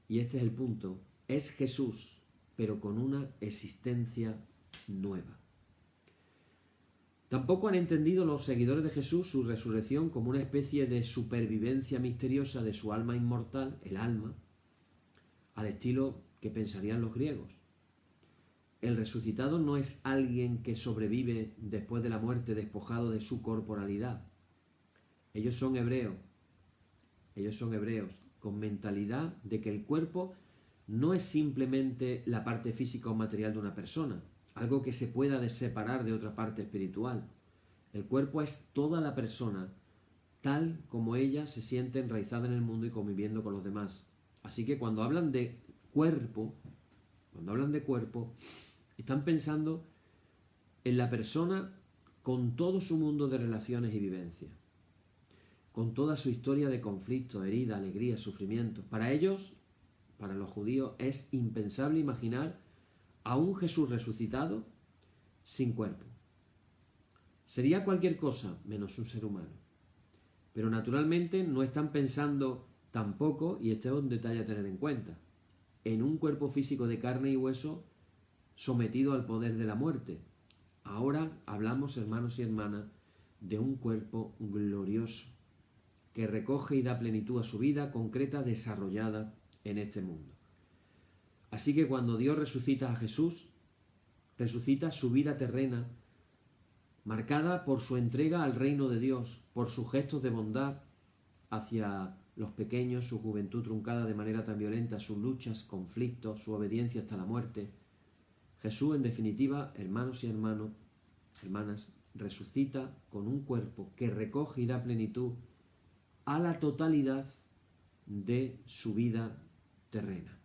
y este es el punto, es Jesús, pero con una existencia nueva. Tampoco han entendido los seguidores de Jesús su resurrección como una especie de supervivencia misteriosa de su alma inmortal, el alma, al estilo que pensarían los griegos. El resucitado no es alguien que sobrevive después de la muerte despojado de su corporalidad. Ellos son hebreos con mentalidad de que el cuerpo no es simplemente la parte física o material de una persona, algo que se pueda separar de otra parte espiritual. El cuerpo es toda la persona, tal como ella se siente enraizada en el mundo y conviviendo con los demás. Así que cuando hablan de cuerpo, están pensando en la persona con todo su mundo de relaciones y vivencias, con toda su historia de conflictos, heridas, alegrías, sufrimientos. Para ellos, Para los judíos es impensable imaginar a un Jesús resucitado sin cuerpo. Sería cualquier cosa menos un ser humano. Pero naturalmente no están pensando tampoco, y este es un detalle a tener en cuenta, en un cuerpo físico de carne y hueso sometido al poder de la muerte. Ahora hablamos, hermanos y hermanas, de un cuerpo glorioso que recoge y da plenitud a su vida concreta desarrollada en este mundo. Así que cuando Dios resucita a Jesús, resucita su vida terrena, marcada por su entrega al reino de Dios, por sus gestos de bondad hacia los pequeños, su juventud truncada de manera tan violenta, sus luchas, conflictos, su obediencia hasta la muerte. Jesús, en definitiva, hermanos y hermanas, resucita con un cuerpo que recoge y da plenitud a la totalidad de su vida terrena.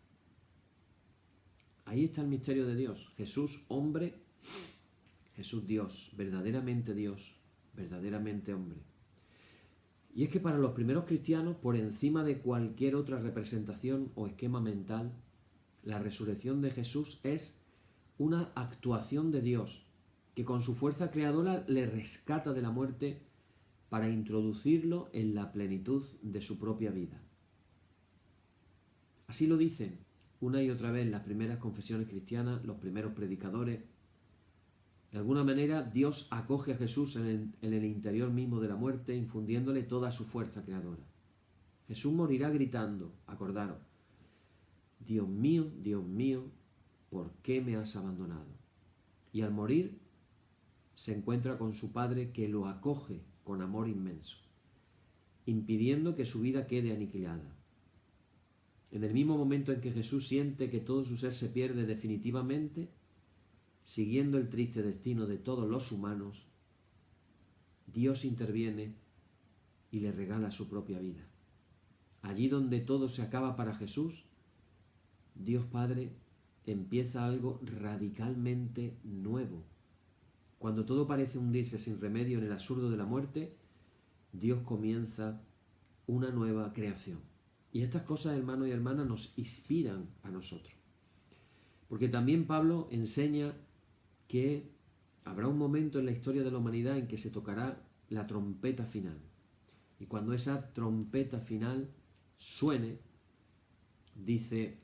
Ahí está el misterio de Dios. Jesús, hombre, Jesús Dios, verdaderamente hombre. Y es que para los primeros cristianos, por encima de cualquier otra representación o esquema mental, la resurrección de Jesús es una actuación de Dios que con su fuerza creadora le rescata de la muerte para introducirlo en la plenitud de su propia vida. Así lo dicen una y otra vez las primeras confesiones cristianas, los primeros predicadores. De alguna manera, Dios acoge a Jesús en el interior mismo de la muerte, infundiéndole toda su fuerza creadora. Jesús morirá gritando, acordaros, Dios mío, ¿por qué me has abandonado? Y al morir, se encuentra con su Padre que lo acoge con amor inmenso, impidiendo que su vida quede aniquilada. En el mismo momento en que Jesús siente que todo su ser se pierde definitivamente, siguiendo el triste destino de todos los humanos, Dios interviene y le regala su propia vida. Allí donde todo se acaba para Jesús, Dios Padre empieza algo radicalmente nuevo. Cuando todo parece hundirse sin remedio en el absurdo de la muerte, Dios comienza una nueva creación. Y estas cosas, hermanos y hermanas, nos inspiran a nosotros. Porque también Pablo enseña que habrá un momento en la historia de la humanidad en que se tocará la trompeta final. Y cuando esa trompeta final suene, dice,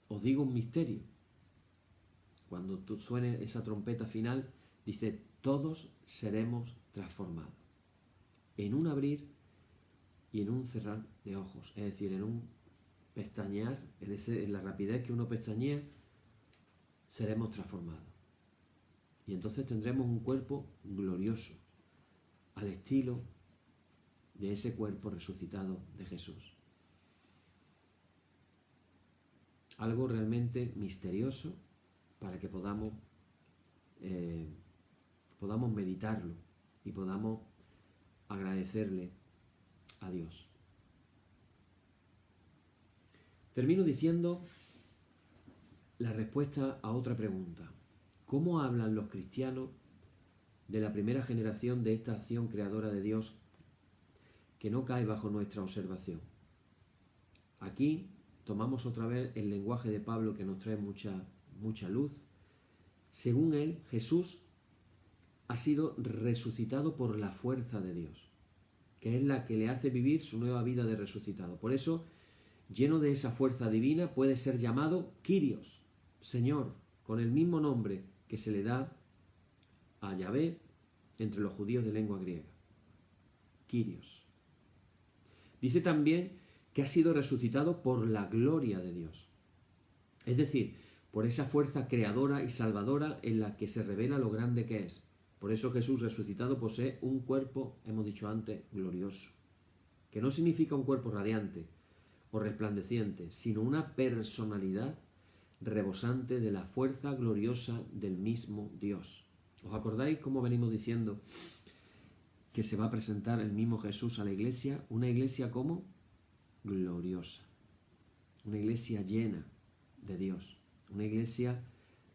os digo un misterio. Cuando suene esa trompeta final, dice, todos seremos transformados. En un abrir y en un cerrar de ojos. Es decir, en un pestañear, en la rapidez que uno pestañea, seremos transformados. Y entonces tendremos un cuerpo glorioso, al estilo de ese cuerpo resucitado de Jesús. Algo realmente misterioso para que podamos meditarlo y podamos agradecerle a Dios. Termino diciendo la respuesta a otra pregunta. ¿Cómo hablan los cristianos de la primera generación de esta acción creadora de Dios que no cae bajo nuestra observación? Aquí tomamos otra vez el lenguaje de Pablo que nos trae mucha luz. Según él, Jesús ha sido resucitado por la fuerza de Dios, que es la que le hace vivir su nueva vida de resucitado. Por eso, lleno de esa fuerza divina, puede ser llamado Kyrios, Señor, con el mismo nombre que se le da a Yahvé entre los judíos de lengua griega. Kyrios. Dice también que ha sido resucitado por la gloria de Dios. Es decir, por esa fuerza creadora y salvadora en la que se revela lo grande que es. Por eso Jesús resucitado posee un cuerpo, hemos dicho antes, glorioso. Que no significa un cuerpo radiante o resplandeciente, sino una personalidad rebosante de la fuerza gloriosa del mismo Dios. ¿Os acordáis cómo venimos diciendo que se va a presentar el mismo Jesús a la iglesia? Una iglesia como gloriosa, una iglesia llena de Dios, una iglesia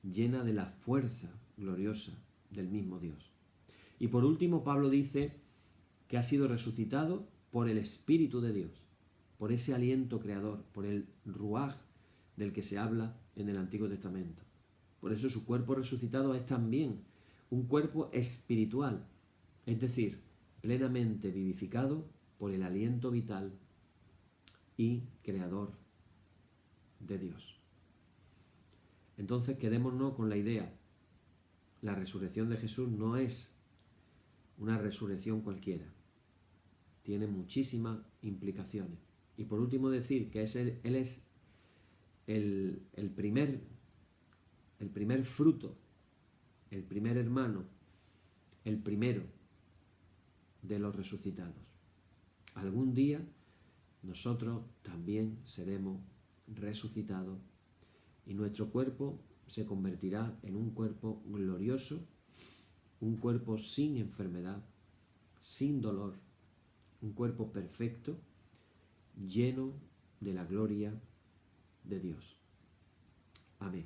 llena de la fuerza gloriosa del mismo Dios. Y por último, Pablo dice que ha sido resucitado por el Espíritu de Dios. por ese aliento creador, por el ruaj del que se habla en el Antiguo Testamento. Por eso su cuerpo resucitado es también un cuerpo espiritual, es decir, plenamente vivificado por el aliento vital y creador de Dios. Entonces quedémonos con la idea, la resurrección de Jesús no es una resurrección cualquiera, tiene muchísimas implicaciones. Y por último decir que Él es el primer fruto, el primer hermano, el primero de los resucitados. Algún día nosotros también seremos resucitados y nuestro cuerpo se convertirá en un cuerpo glorioso, un cuerpo sin enfermedad, sin dolor, un cuerpo perfecto, lleno de la gloria de Dios. Amén.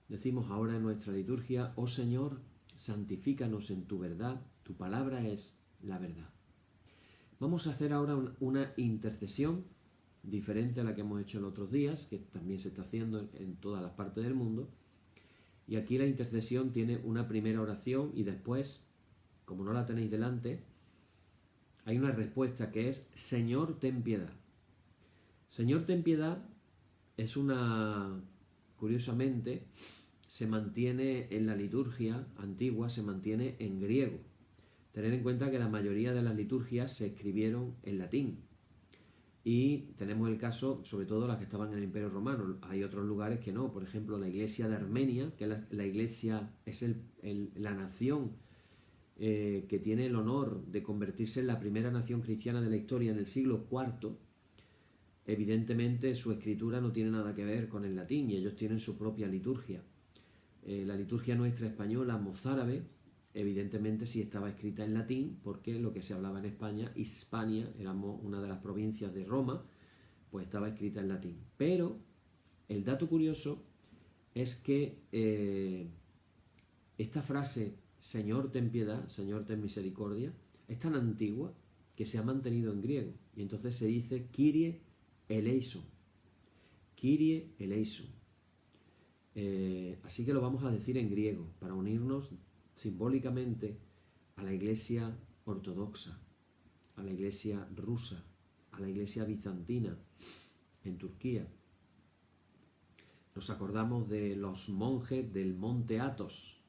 Decimos ahora en nuestra liturgia: oh Señor, santifícanos en tu verdad, tu palabra es la verdad. Vamos a hacer ahora una intercesión diferente a la que hemos hecho en otros días, que también se está haciendo en todas las partes del mundo. Y aquí la intercesión tiene una primera oración y después, como no la tenéis delante, hay una respuesta que es: Señor, ten piedad. Señor, ten piedad es curiosamente, se mantiene en la liturgia antigua, se mantiene en griego. Tener en cuenta que la mayoría de las liturgias se escribieron en latín. Y tenemos el caso, sobre todo las que estaban en el Imperio Romano. Hay otros lugares que no. Por ejemplo, la iglesia de Armenia, que la iglesia es la nación que tiene el honor de convertirse en la primera nación cristiana de la historia en el siglo IV. Evidentemente su escritura no tiene nada que ver con el latín y ellos tienen su propia liturgia. La liturgia nuestra española, mozárabe, evidentemente sí estaba escrita en latín, porque lo que se hablaba en España, Hispania, éramos una de las provincias de Roma, pues estaba escrita en latín. Pero el dato curioso es que esta frase, Señor ten piedad, Señor ten misericordia, es tan antigua que se ha mantenido en griego. Y entonces se dice Kyrie eleison. Kyrie eleison. Así que lo vamos a decir en griego para unirnos simbólicamente a la iglesia ortodoxa, a la iglesia rusa, a la iglesia bizantina en Turquía. Nos acordamos de los monjes del monte Athos,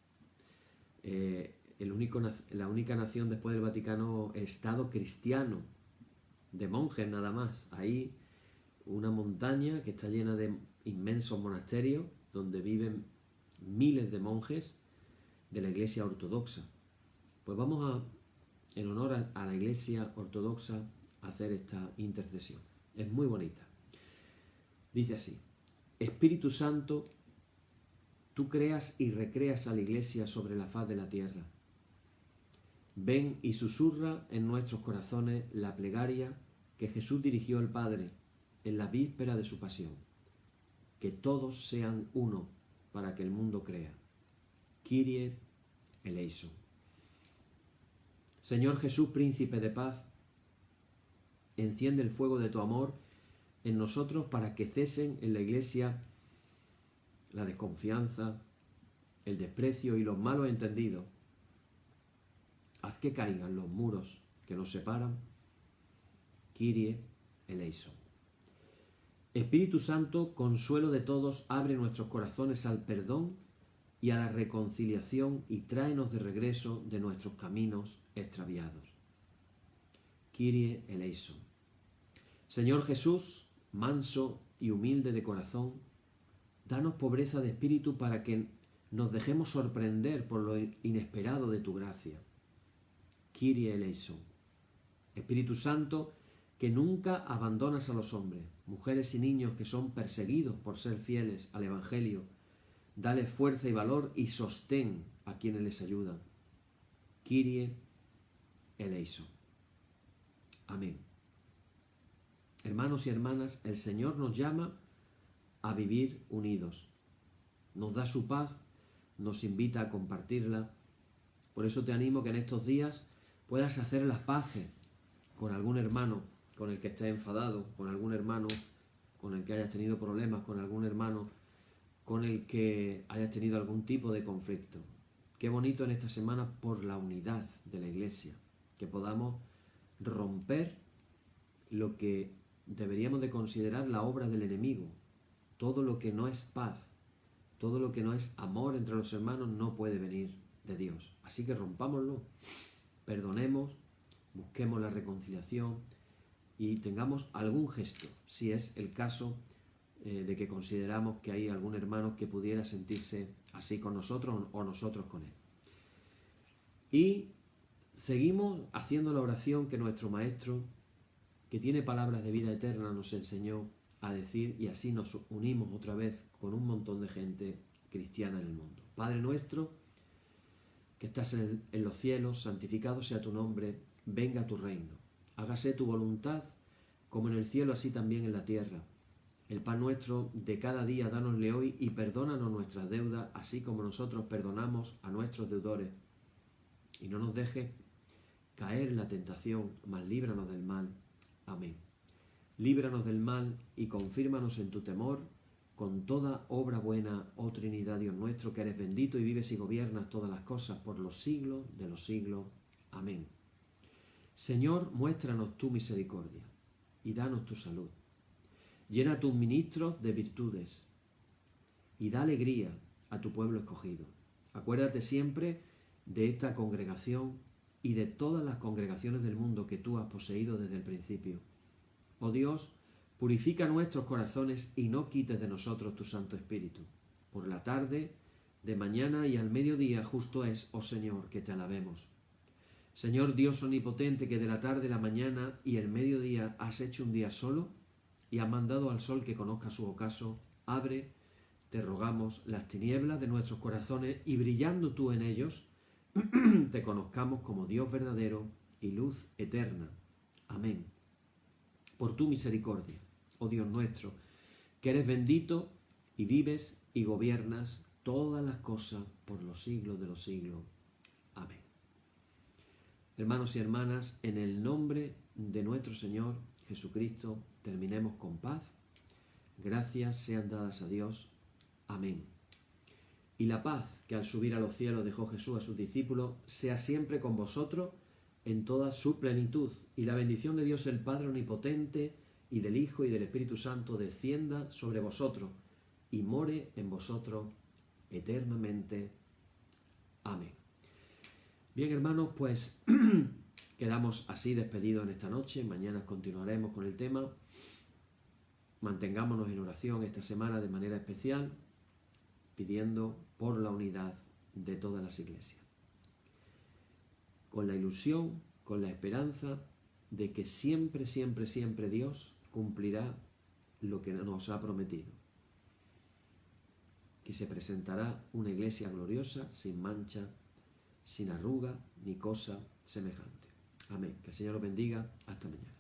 la única nación después del Vaticano estado cristiano, de monjes nada más. Ahí una montaña que está llena de inmensos monasterios donde viven miles de monjes de la iglesia ortodoxa. Pues vamos en honor a la iglesia ortodoxa, a hacer esta intercesión. Es muy bonita. Dice así: Espíritu Santo, tú creas y recreas a la iglesia sobre la faz de la tierra. Ven y susurra en nuestros corazones la plegaria que Jesús dirigió al Padre en la víspera de su pasión. Que todos sean uno para que el mundo crea. Kyrie eleison. Señor Jesús, príncipe de paz, enciende el fuego de tu amor en nosotros para que cesen en la iglesia la desconfianza, el desprecio y los malos entendidos. Haz que caigan los muros que nos separan. Kyrie eleison. Espíritu Santo, consuelo de todos, abre nuestros corazones al perdón y a la reconciliación y tráenos de regreso de nuestros caminos extraviados. Kyrie eleison. Señor Jesús, manso y humilde de corazón, danos pobreza de espíritu para que nos dejemos sorprender por lo inesperado de tu gracia. Kyrie eleison. Espíritu Santo, que nunca abandonas a los hombres, mujeres y niños que son perseguidos por ser fieles al Evangelio, dale fuerza y valor y sostén a quienes les ayudan. Kyrie eleison. Amén. Hermanos y hermanas, el Señor nos llama a vivir unidos. Nos da su paz, nos invita a compartirla. Por eso te animo que en estos días puedas hacer las paces con algún hermano, con el que estés enfadado, con algún hermano con el que hayas tenido problemas, con algún hermano con el que hayas tenido algún tipo de conflicto. Qué bonito en esta semana por la unidad de la Iglesia, que podamos romper lo que deberíamos de considerar la obra del enemigo. Todo lo que no es paz, todo lo que no es amor entre los hermanos no puede venir de Dios. Así que rompámoslo, perdonemos, busquemos la reconciliación y tengamos algún gesto, si es el caso de que consideramos que hay algún hermano que pudiera sentirse así con nosotros o nosotros con él. Y seguimos haciendo la oración que nuestro Maestro, que tiene palabras de vida eterna, nos enseñó a decir, y así nos unimos otra vez con un montón de gente cristiana en el mundo. Padre nuestro, que estás en los cielos, santificado sea tu nombre, venga tu reino. Hágase tu voluntad, como en el cielo, así también en la tierra. El pan nuestro de cada día dánosle hoy y perdónanos nuestras deudas, así como nosotros perdonamos a nuestros deudores. Y no nos dejes caer en la tentación, mas líbranos del mal. Amén. Líbranos del mal y confírmanos en tu temor, con toda obra buena, oh Trinidad, Dios nuestro, que eres bendito y vives y gobiernas todas las cosas por los siglos de los siglos. Amén. Señor, muéstranos tu misericordia y danos tu salud. Llena a tus ministros de virtudes y da alegría a tu pueblo escogido. Acuérdate siempre de esta congregación y de todas las congregaciones del mundo que tú has poseído desde el principio. Oh Dios, purifica nuestros corazones y no quites de nosotros tu Santo Espíritu. Por la tarde, de mañana y al mediodía justo es, oh Señor, que te alabemos. Señor Dios omnipotente, que de la tarde, la mañana y el mediodía has hecho un día solo y has mandado al sol que conozca su ocaso, abre, te rogamos, las tinieblas de nuestros corazones y brillando tú en ellos, te conozcamos como Dios verdadero y luz eterna. Amén. Por tu misericordia, oh Dios nuestro, que eres bendito y vives y gobiernas todas las cosas por los siglos de los siglos. Amén. Hermanos y hermanas, en el nombre de nuestro Señor Jesucristo, terminemos con paz. Gracias sean dadas a Dios. Amén. Y la paz que al subir a los cielos dejó Jesús a sus discípulos, sea siempre con vosotros en toda su plenitud. Y la bendición de Dios el Padre Omnipotente, y del Hijo y del Espíritu Santo descienda sobre vosotros y more en vosotros eternamente. Amén. Bien, hermanos, pues quedamos así despedidos en esta noche. Mañana continuaremos con el tema. Mantengámonos en oración esta semana de manera especial, pidiendo por la unidad de todas las iglesias. Con la ilusión, con la esperanza de que siempre, siempre, siempre Dios cumplirá lo que nos ha prometido. Que se presentará una iglesia gloriosa, sin mancha, sin arruga, ni cosa semejante. Amén. Que el Señor los bendiga. Hasta mañana.